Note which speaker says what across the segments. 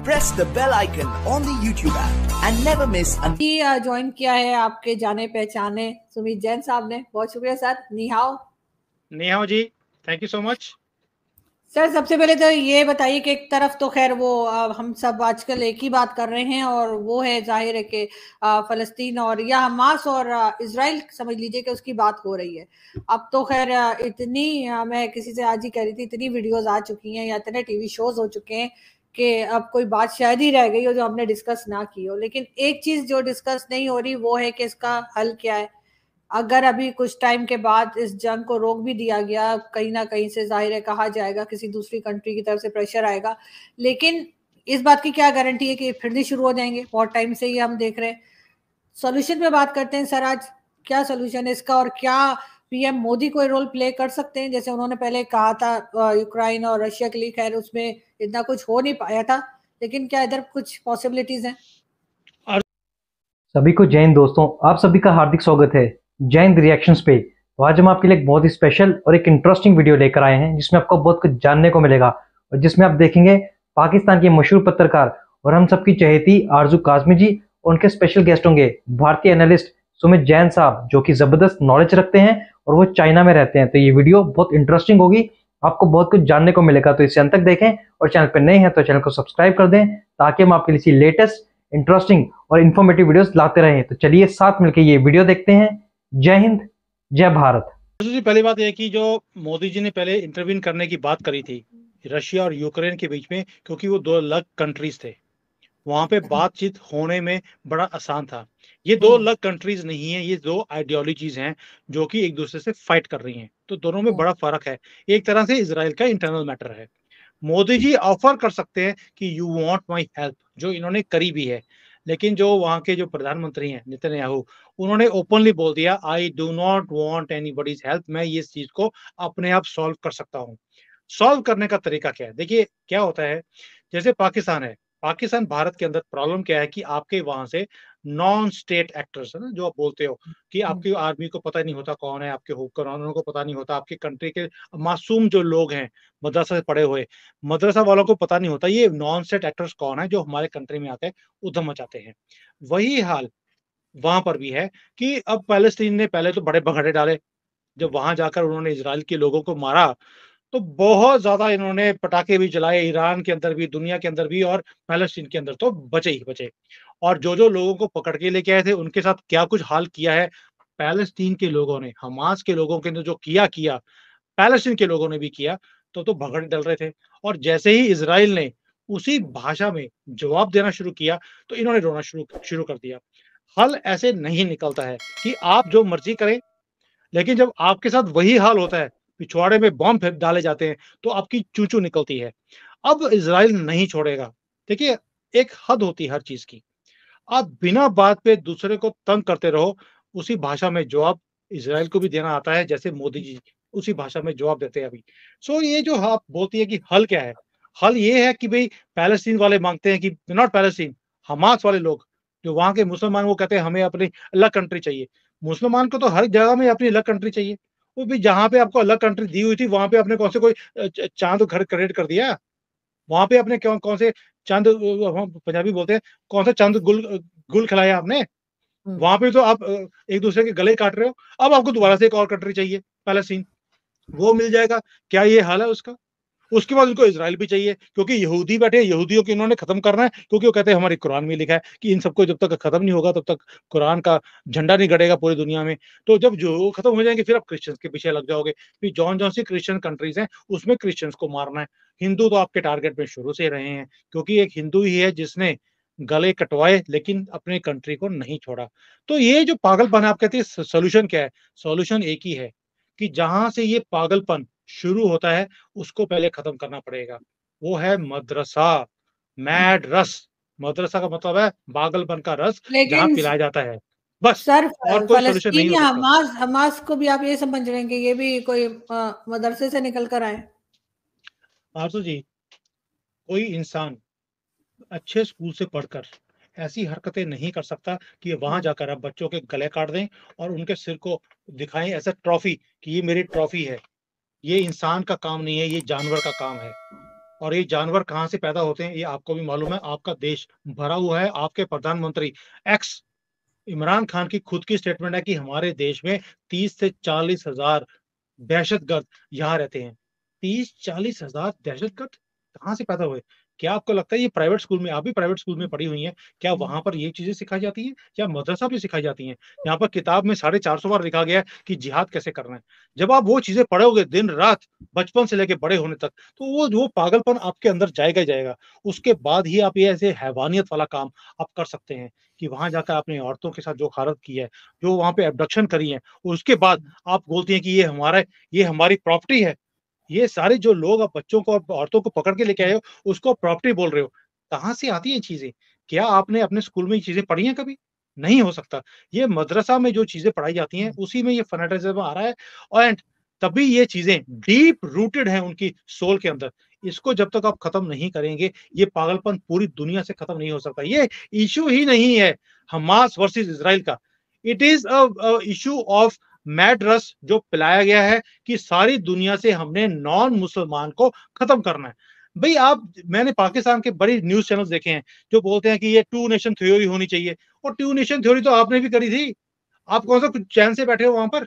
Speaker 1: press the bell icon on the YouTube app and never miss an
Speaker 2: join किया है आपके जाने पहचाने सुमित जैन साहब ने। बहुत शुक्रिया सर।
Speaker 3: निहाओ जी, thank you so much
Speaker 2: sir. सबसे पहले तो ये बताइए कि एक तरफ तो खैर वो हम सब आजकल एक ही बात कर रहे हैं और वो है जाहिर है कि फलस्तीन और या हमास और इजराइल समझ लीजिए कि उसकी बात हो रही है। अब तो खैर इतनी मैं किसी से आज ही कह रही थी, इतनी वीडियोस आ चुकी हैं या इतने टीवी शोज हो चुके हैं कि अब कोई बात शायद ही रह गई हो जो हमने डिस्कस ना की हो। लेकिन एक चीज जो डिस्कस नहीं हो रही वो है कि इसका हल क्या है। अगर अभी कुछ टाइम के बाद इस जंग को रोक भी दिया गया, कहीं ना कहीं से जाहिर है कहा जाएगा किसी दूसरी कंट्री की तरफ से प्रेशर आएगा, लेकिन इस बात की क्या गारंटी है कि फिर भी शुरू हो जाएंगे। बहुत टाइम से ही हम देख रहे हैं। सॉल्यूशन पे बात करते हैं सर आज। क्या सॉल्यूशन है इसका और क्या पीएम मोदी कोई रोल प्ले कर सकते हैं? जैसे उन्होंने पहले कहा था यूक्रेन और रशिया के लिए, खैर उसमें इतना कुछ हो नहीं पाया था, लेकिन क्या इधर कुछ पॉसिबिलिटीज हैं?
Speaker 4: सभी को जय हिंद दोस्तों, आप सभी का हार्दिक स्वागत है जय हिंद रिएक्शंस पे। तो आज हम आपके लिए एक बहुत ही स्पेशल और एक इंटरेस्टिंग वीडियो लेकर आए हैं जिसमें आपको बहुत कुछ जानने को मिलेगा और जिसमें आप देखेंगे पाकिस्तान के मशहूर पत्रकार और हम सबकी चहेती आरजू काज़मी जी और उनके स्पेशल गेस्ट होंगे भारतीय एनालिस्ट सुमित जैन साहब, जो कि जबरदस्त नॉलेज रखते हैं और वो चाइना में रहते हैं। तो ये वीडियो बहुत इंटरेस्टिंग होगी, आपको बहुत कुछ जानने को मिलेगा। तो इसे अंत तक देखें और चैनल पर नए हैं तो चैनल को सब्सक्राइब कर दें ताकि हम आपके लिए लेटेस्ट इंटरेस्टिंग और इन्फॉर्मेटिव वीडियोस लाते रहें। तो चलिए साथ मिलकर ये वीडियो देखते हैं। जय हिंद, जय भारत।
Speaker 3: जी, पहली बात यह कि जो मोदी जी ने पहले इंटरवीन करने की बात करी थी रशिया और यूक्रेन के बीच में, क्योंकि वो दो अलग कंट्रीज थे, वहां पे बातचीत होने में बड़ा आसान था। ये दो अलग कंट्रीज नहीं है, ये दो आइडियोलॉजीज हैं जो कि एक दूसरे से फाइट कर रही हैं। तो दोनों में बड़ा फर्क है। एक तरह से इजराइल का इंटरनल मैटर है। मोदी जी ऑफर कर सकते हैं कि यू वांट माय हेल्प, जो इन्होंने करी भी है। लेकिन जो वहां के जो प्रधानमंत्री हैं नेतन्याहू, उन्होंने ओपनली बोल दिया I do not want anybody's help, मैं ये चीज को अपने आप सॉल्व कर सकता हूँ। सॉल्व करने का तरीका क्या है? देखिए क्या होता है, जैसे पाकिस्तान है, पाकिस्तान भारत के अंदर प्रॉब्लम क्या है कि आपके वहां से नॉन स्टेट एक्टर्स है ना, जो आप बोलते हो कि आपकी आर्मी को पता नहीं होता कौन है, आपके हुक्मरानों को पता नहीं होता, आपकी कंट्री के मासूम जो लोग हैं मदरसा से पढ़े हुए, मदरसा वालों को पता नहीं होता ये नॉन स्टेट एक्टर्स कौन है जो हमारे कंट्री में आके उधम मचाते हैं। वही हाल वहां पर भी है कि अब पैलेस्टीन ने पहले तो बड़े भगड़े डाले, जब वहां जाकर उन्होंने इजराइल के लोगों को मारा तो बहुत ज्यादा इन्होंने पटाखे भी जलाए, ईरान के अंदर भी, दुनिया के अंदर भी, और पैलेस्टीन के अंदर तो बचे ही बचे। और जो लोगों को पकड़ के लेके आए थे उनके साथ क्या कुछ हाल किया है पैलेस्टीन के लोगों ने, हमास के लोगों के ने जो किया किया, पैलेस्टीन के लोगों ने भी किया। तो भगड़ डल रहे थे। और जैसे ही इजराइल ने उसी भाषा में जवाब देना शुरू किया तो इन्होंने रोना शुरू शुरू कर दिया। हल ऐसे नहीं निकलता है कि आप जो मर्जी करें, लेकिन जब आपके साथ वही हाल होता है, पिछवाड़े में बॉम्ब डाले जाते हैं, तो आपकी चू-चू निकलती है। अब इज़राइल नहीं छोड़ेगा। देखिए, एक हद होती है हर चीज़ की। आप बिना बात पे दूसरे को तंग करते रहो, उसी भाषा में जवाब इज़राइल को भी देना आता है, जैसे मोदी जी उसी भाषा में जवाब देते हैं अभी। सो ये जो आप बोलती है कि हल क्या है? हल ये है कि भई पैलेस्टीन वाले माँगते हैं कि नॉट पैलेस्टीन, हमास वाले लोग, जो वहाँ के मुसलमान, वो कहते हैं हमें अपनी अलग कंट्री चाहिए। मुसलमान को तो हर जगह में अपनी अलग कंट्री चाहिए। वो भी जहाँ पे आपको अलग कंट्री दी हुई थी, वहाँ पे आपने कौन से कोई चाँद घर क्रिएट कर दिया? वहाँ पे आपने क्यों कौन से चंद हम पंजाबी बोलते हैं, कौन सा चंद गुल खिलाया आपने? वहाँ पे तो आप एक दूसरे के गले काट रहे हो। अब आपको दोबारा से एक और कंट्री चाहिए, पैलेस्टीन, वो मिल जाएगा। क्या ये हाल है उसका? उसके बाद उनको इज़राइल भी चाहिए, क्योंकि यहूदी बैठे, यहूदियों को इन्होंने खत्म करना है, क्योंकि वो कहते हैं हमारे कुरान में लिखा है कि इन सबको जब तक खत्म नहीं होगा तब तक कुरान का झंडा नहीं गड़ेगा पूरी दुनिया में। तो जब जो खत्म हो जाएंगे फिर आप क्रिश्चियंस के पीछे लग जाओगे। फिर जौन सी क्रिश्चियन कंट्रीज हैं उसमें क्रिश्चियंस को मारना है। हिंदू तो आपके टारगेट में शुरू से रहे हैं, क्योंकि एक हिंदू ही है जिसने गले कटवाए लेकिन अपनी कंट्री को नहीं छोड़ा। तो ये जो पागलपन है, आप कहते हैं सोल्यूशन क्या है? सोल्यूशन एक ही है कि जहां से ये पागलपन शुरू होता है उसको पहले खत्म करना पड़ेगा। वो है मदरसा, मैड रस। मदरसा का मतलब है पागलपन का रस, जहाँ
Speaker 2: लेकिन
Speaker 3: पिलाया जाता है। बस,
Speaker 2: सर
Speaker 3: और कोई सोल्यूशन नहीं
Speaker 2: फलस्तीन
Speaker 3: हो
Speaker 2: या
Speaker 3: सकता।
Speaker 2: हमास को भी आप ये समझ रहे हैं कि ये भी कोई मदरसे से निकल कर आए?
Speaker 3: आरजू जी, कोई इंसान अच्छे स्कूल से पढ़कर ऐसी हरकतें नहीं कर सकता कि वहां जाकर आप बच्चों के गले काट दें और उनके सिर को दिखाएं ऐसा ट्रॉफी कि ये मेरी ट्रॉफी है। ये इंसान का काम नहीं है, ये जानवर का काम है। और ये जानवर कहाँ से पैदा होते हैं ये आपको भी मालूम है। आपका देश भरा हुआ है, आपके प्रधानमंत्री एक्स इमरान खान की खुद की स्टेटमेंट है कि हमारे देश में 30 से 40 हजार दहशतगर्द यहाँ रहते हैं। 30-40 हजार दहशतगर्द कहाँ से पैदा हुए? क्या आपको लगता है ये प्राइवेट स्कूल में, आप भी प्राइवेट स्कूल में पढ़ी हुई हैं, क्या वहां पर ये चीजें सिखाई जाती हैं या मदरसा भी सिखाई जाती हैं? यहाँ पर किताब में 450 बार लिखा गया है कि जिहाद कैसे करना है। जब आप वो चीजें पढ़ोगे दिन रात, बचपन से लेके बड़े होने तक, तो वो पागलपन आपके अंदर जाएगा ही जाएगा। उसके बाद ही आप ये ऐसे हैवानियत वाला काम आप कर सकते हैं कि वहां जाकर आपने औरतों के साथ जो खारत की है, जो वहां पे एब्डक्शन करी है, उसके बाद आप बोलती हैं कि ये हमारी प्रॉपर्टी है। ये सारे जो लोग आप बच्चों को और औरतों को पकड़ के लेके आए हो, उसको प्रॉपर्टी बोल रहे हो। कहाँ से आती हैं चीज़ें? क्या आपने अपने स्कूल में ये चीज़ें पढ़ी हैं कभी? नहीं हो सकता। ये मदरसा में जो चीज़ें पढ़ाई जाती हैं, उसी में ये फैनाटिज़्म आ रहा है एंड तभी ये चीज़ें डीप रूटेड हैं उनकी सोल के अंदर। इसको जब तक आप खत्म नहीं करेंगे, ये पागलपन पूरी दुनिया से खत्म नहीं हो सकता। ये इश्यू ही नहीं है हमास वर्सेस इज़राइल का। It is issue of mad रस जो पिलाया गया है कि सारी दुनिया से हमने नॉन मुसलमान को खत्म करना है। भई मैंने पाकिस्तान के बड़े न्यूज़ चैनल्स देखे हैं, जो बोलते हैं कि ये टू नेशन थ्योरी होनी चाहिए और टू नेशन थ्योरी तो आपने भी करी थी। आप कौन-सा कुछ चैन से बैठे हो वहाँ पर?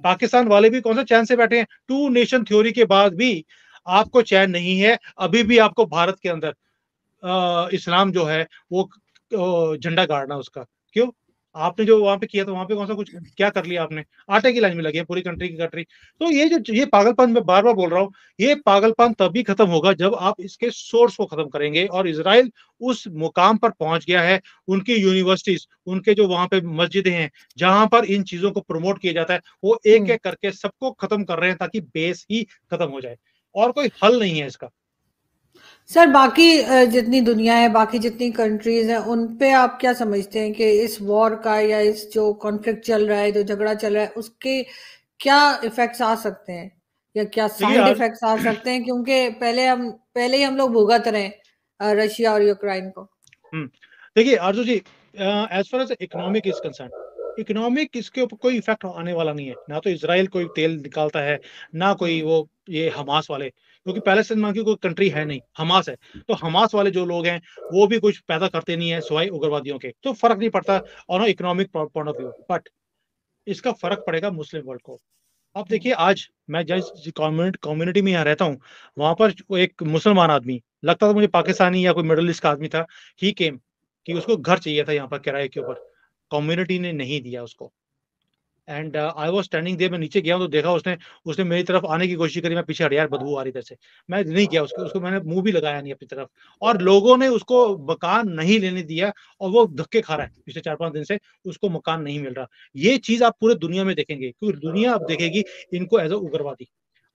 Speaker 3: पाकिस्तान वाले भी कौन-सा चैन से बैठे हैं? टू नेशन थ्योरी के बाद भी आपको चैन नहीं है। अभी भी आपको भारत के अंदर इस्लाम जो है वो झंडा गाड़ना उसका। क्यों? आपने जो वहाँ पे किया था, वहाँ पे कौन-सा कुछ क्या कर लिया आपने? आटे की लाइन में लगे हैं पूरी कंट्री की कंट्री। तो ये पागलपन मैं बार-बार बोल रहा हूँ, ये पागलपन तभी खत्म होगा जब आप इसके सोर्स को खत्म करेंगे और इज़राइल उस मुकाम पर पहुँच गया है, उनकी यूनिवर्सिटीज़, उनके जो वहाँ पे मस्जिदें हैं, जहाँ पर इन चीज़ों को प्रमोट किया जाता है, वो एक-एक करके सबको खत्म कर रहे हैं ताकि बेस ही खत्म हो जाए और कोई हल नहीं है इसका।
Speaker 2: सर बाकी जितनी दुनिया है, बाकी जितनी कंट्रीज हैं, उन पे आप क्या समझते हैं कि इस वॉर का या इस जो कॉन्फ्लिक्ट चल रहा है, जो झगड़ा चल रहा है, उसके क्या इफेक्ट्स आ सकते हैं या क्या
Speaker 3: देखिए
Speaker 2: साइड
Speaker 3: आज
Speaker 2: इफेक्ट्स आ सकते हैं? क्योंकि पहले ही हम लोग भुगत रहे हैं रशिया और यूक्रेन को।
Speaker 3: हुँ। देखिए Arzoo ji as far as economic is concerned, economic इसके ऊपर कोई इफ़ेक्ट आने वाला नहीं है। ना तो इज़राइल कोई तेल निकालता है, ना कोई वो ये हमास वाले, क्योंकि पैलेस्टाइन नाम की कोई कंट्री है नहीं, हमास है। तो हमास वाले जो लोग हैं, वो भी कुछ पैदा करते नहीं हैं सिवाय उग्रवादियों के। तो फ़र्क नहीं पड़ता on a economic point of view, but इसका फ़र्क पड़ेगा मुस्लिम वर्ल्ड को। अब देखिए आज मैं जिस कम्युनिटी में यहाँ रहता हूँ, वहाँ पर वो एक मुसलमान आदमी, लगता था मुझे पाकिस्तानी या कोई मिडल ईस्ट का आदमी था, ही केम कि उसको घर चाहिए था यहाँ पर किराए के ऊपर, कम्युनिटी ने नहीं दिया उसको। And I was standing there, मैं नीचे गया हूँ तो देखा उसने उसने मेरी तरफ आने की कोशिश करी, मैं पीछे हट, यार बदबू आ रही इधर से। मैं नहीं गया उसको मैंने मुँह भी लगाया नहीं अपनी तरफ और लोगों ने उसको मकान नहीं लेने दिया और वो धक्के खा रहा है पिछले 4-5 दिन से, उसको मकान नहीं मिल रहा। ये चीज़ आप पूरे दुनिया में देखेंगे, क्योंकि दुनिया अब देखेगी इनको एज़ अ उग्रवादी।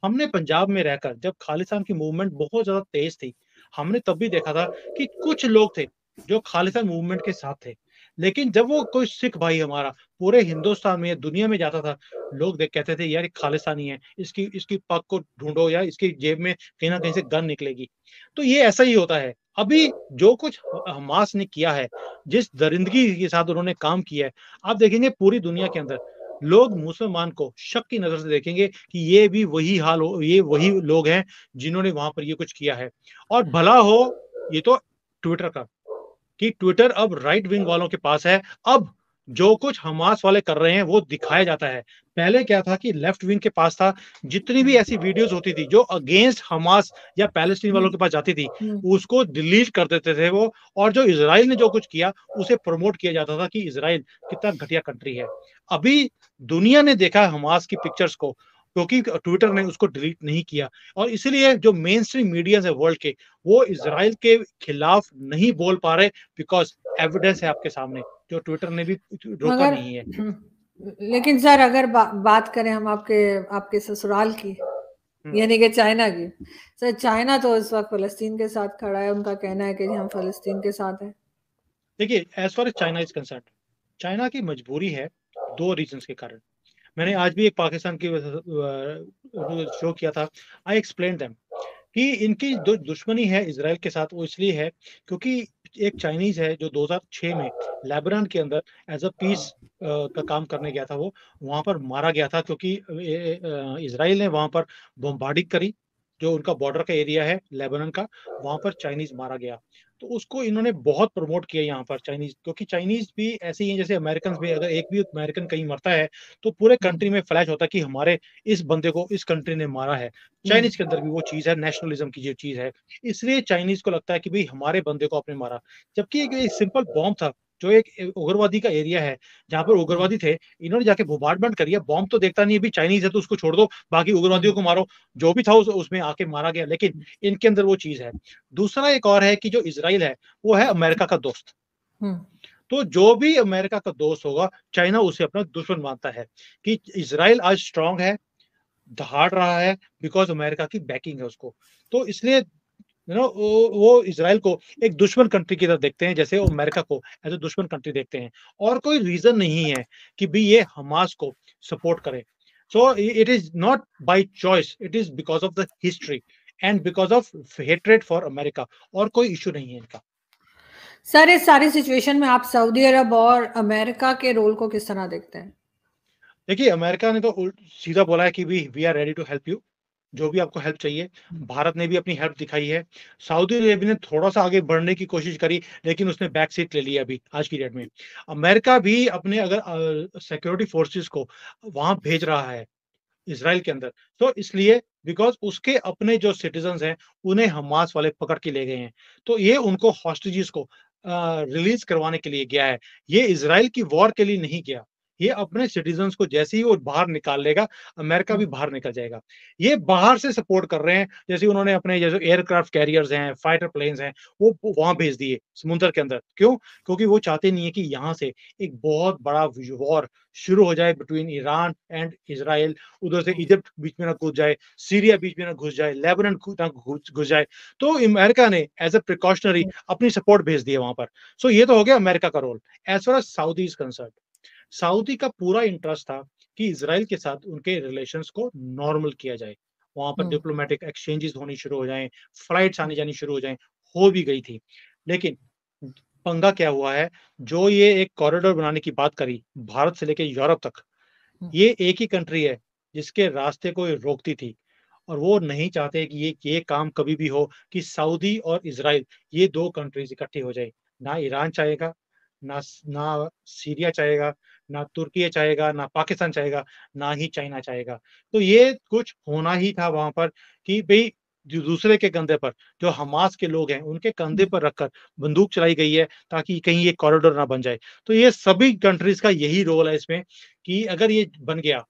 Speaker 3: हमने पंजाब में रहकर जब खालिस्तान की मूवमेंट बहुत ज़्यादा तेज़ थी, हमने तब भी देखा था कि कुछ लोग थे, जो खालिस्तान मूवमेंट के साथ थे। लेकिन जब वो कोई सिख भाई हमारा पूरे हिंदुस्तान में या दुनिया में जाता था, लोग देख कहते थे यार ये खालिस्तानी है, इसकी इसकी पग को ढूँढो या इसकी जेब में कहीं न कहीं से गन निकलेगी। तो ये ऐसा ही होता है। अभी जो कुछ हमास ने किया है, जिस दरिंदगी के साथ उन्होंने काम किया है, आप देखेंगे पूरी दुनिया के अंदर लोग मुसलमान को शक की नज़र से देखेंगे कि ये वही लोग हैं जिन्होंने वहाँ पर ये कुछ किया है। और भला हो ये तो ट्विटर का, कि ट्विटर अब राइट विंग वालों के पास है। अब जो कुछ हमास वाले कर रहे हैं वो दिखाया जाता है। पहले क्या था कि लेफ्ट विंग के पास था, जितनी भी ऐसी वीडियोस होती थी जो अगेंस्ट हमास या पैलेस्टीन वालों के पास जाती थी, उसको डिलीट कर देते थे वो, और जो इज़राइल ने जो कुछ किया उसे प्रमोट किया जाता था कि इज़राइल कितना घटिया कंट्री है। अभी दुनिया ने देखा हमास की पिक्चर्स को, क्योंकि ट्विटर ने उसको डिलीट नहीं किया और इसीलिए जो मेन स्ट्रीम मीडियाज़ है वर्ल्ड के, वो इज़राइल के खिलाफ नहीं बोल पा रहे, बिकॉज़ एविडेंस है आपके सामने, जो ट्विटर ने भी रोका
Speaker 2: मगर
Speaker 3: नहीं है।
Speaker 2: लेकिन सर अगर बात करें हम आपके ससुराल की, यानी कि चाइना की, सर चाइना तो इस वक्त फलस्तीन के साथ खड़ा है। उनका कहना है कि हम फलस्तीन के साथ हैं।
Speaker 3: देखिए as far as China is concerned, China की मजबूरी है 2 रीज़न्स के कारण। मैंने आज भी एक पाकिस्तान की शो किया था, आई एक्सप्लेन्ड देम कि इनकी जो दुश्मनी है इज़राइल के साथ वो इसलिए है क्योंकि एक चाइनीज़ है जो 2006 में लेबनान के अंदर एज़ अ पीस का काम करने गया था, वो वहाँ पर मारा गया था क्योंकि इज़राइल ने वहाँ पर बमबार्डिंग करी जो उनका बॉर्डर का एरिया है लेबनान का, वहां पर चाइनीज मारा गया। तो उसको इन्होंने बहुत प्रमोट किया यहाँ पर चाइनीज, क्योंकि चाइनीज भी ऐसे ही हैं जैसे अमेरिकन भी। अगर एक भी अमेरिकन कहीं मरता है तो पूरे कंट्री में फ्लैश होता है कि हमारे इस बंदे को इस कंट्री ने मारा है। चाइनीज के अंदर भी वो चीज है, नेशनलिज्म की जो चीज है, इसलिए चाइनीज को लगता है कि भाई हमारे बंदे को आपने मारा। जबकि एक सिंपल बॉम्ब था, जो एक उग्रवादी का एरिया है जहां पर उग्रवादी थे, इन्होंने जाके बोmbardment करिए। बॉम्ब तो देखता नहीं है, भी चाइनीज है तो उसको छोड़ दो, बाकी उग्रवादियों को मारो। जो भी था उसमें आके मारा गया, लेकिन इनके अंदर वो चीज है। दूसरा एक और है कि जो इजराइल है वो है अमेरिका का दोस्त। तो जो भी अमेरिका का दोस्त होगा, चाइना उसे अपना दुश्मन मानता है। कि इजराइल आज स्ट्रांग है, दहाड़ रहा है, बिकॉज अमेरिका की बैकिंग है उसको। तो इसलिए वो इजराइल को एक दुश्मन कंट्री की तरह देखते हैं, जैसे वो अमेरिका को एज ए दुश्मन कंट्री देखते हैं। और कोई रीजन नहीं है कि भी ये हमास को सपोर्ट करे। So it is not by choice, it is because of the history and because of hatred for America. और कोई इशू नहीं है इनका।
Speaker 2: सर, इस सारी सिचुएशन में आप सऊदी अरब और अमेरिका के रोल को किस तरह देखते हैं?
Speaker 3: देखिए, अमेरिका ने तो सीधा बोला है कि we are ready to help you, जो भी आपको हेल्प चाहिए। भारत ने भी अपनी हेल्प दिखाई है। सऊदी अरेबिया ने थोड़ा सा आगे बढ़ने की कोशिश करी, लेकिन उसने बैक सीट ले लिया अभी आज की डेट में। अमेरिका भी अपने अगर सिक्योरिटी फोर्सेस को वहां भेज रहा है इजराइल के अंदर, तो इसलिए बिकॉज उसके अपने जो सिटीजन्स हैं उन्हें हमास वाले पकड़ के ले गए हैं। तो ये उनको हॉस्टेजेस को रिलीज करवाने के लिए गया है। ये इजराइल की वॉर के लिए नहीं गया। ये अपने सिटीजन्स को जैसे ही वो बाहर निकाल लेगा, अमेरिका भी बाहर निकल जाएगा। ये बाहर से सपोर्ट कर रहे हैं, जैसे उन्होंने अपने जैसे एयरक्राफ्ट कैरियर्स हैं, फाइटर प्लेन्स हैं, वो वहां भेज दिए समुद्र के अंदर। क्यों? क्योंकि वो चाहते नहीं है कि यहाँ से एक बहुत बड़ा वॉर शुरू हो जाए बिटवीन ईरान एंड इजराइल। उधर से इजिप्ट बीच में ना घुस जाए, सीरिया बीच में ना घुस जाए, लेबनान ना घुस जाए। तो अमेरिका ने एज ए प्रिकॉशनरी अपनी सपोर्ट भेज दी है वहां पर। सो ये तो हो गया अमेरिका का role. As far as Saudi is concerned, Saudi का पूरा इंटरेस्ट था कि इजराइल के साथ उनके रिलेशंस को नॉर्मल किया जाए, वहां पर डिप्लोमेटिक एक्सचेंजेस होनी शुरू हो जाएं, फ्लाइट्स आनी जानी शुरू हो जाएं। हो भी गई थी, लेकिन पंगा क्या हुआ है, जो ये एक कॉरिडोर बनाने की बात करी भारत से लेकर यूरोप तक, ये एक ही कंट्री है जिसके रास्ते को ये रोकती थी। और वो नहीं चाहते कि ये काम कभी भी हो कि सऊदी और इजराइल ये दो कंट्रीज इकट्ठी हो जाए। ना ईरान चाहेगा, ना ना सीरिया चाहेगा, ना तुर्की चाहेगा, ना पाकिस्तान चाहेगा, ना ही चाइना चाहेगा। तो ये कुछ होना ही था वहां पर कि भाई जो दूसरे के कंधे पर, जो हमास के लोग हैं उनके कंधे पर रखकर बंदूक चलाई गई है, ताकि कहीं ये कॉरिडोर ना बन जाए। तो ये सभी कंट्रीज का यही रोल है इसमें कि अगर ये बन गया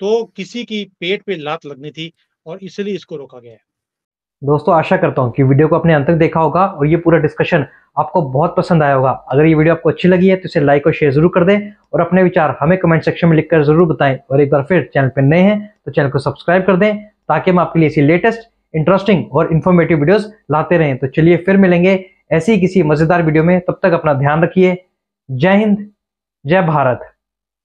Speaker 3: तो किसी की पेट पे लात लगनी थी, और इसलिए इसको रोका गया है।
Speaker 4: दोस्तों, आशा करता हूं कि वीडियो को अपने अंत तक देखा होगा और ये पूरा डिस्कशन आपको बहुत पसंद आया होगा। अगर ये वीडियो आपको अच्छी लगी है तो इसे लाइक और शेयर जरूर कर दें, और अपने विचार हमें कमेंट सेक्शन में लिखकर जरूर बताएं। और एक बार फिर चैनल पर नए हैं तो चैनल को सब्सक्राइब कर दें, ताकि हम आपके लिए ऐसी लेटेस्ट, इंटरेस्टिंग और इन्फॉर्मेटिव वीडियोस लाते रहें। तो चलिए फिर मिलेंगे ऐसी किसी मजेदार वीडियो में। तब तक अपना ध्यान रखिए। जय हिंद, जय भारत।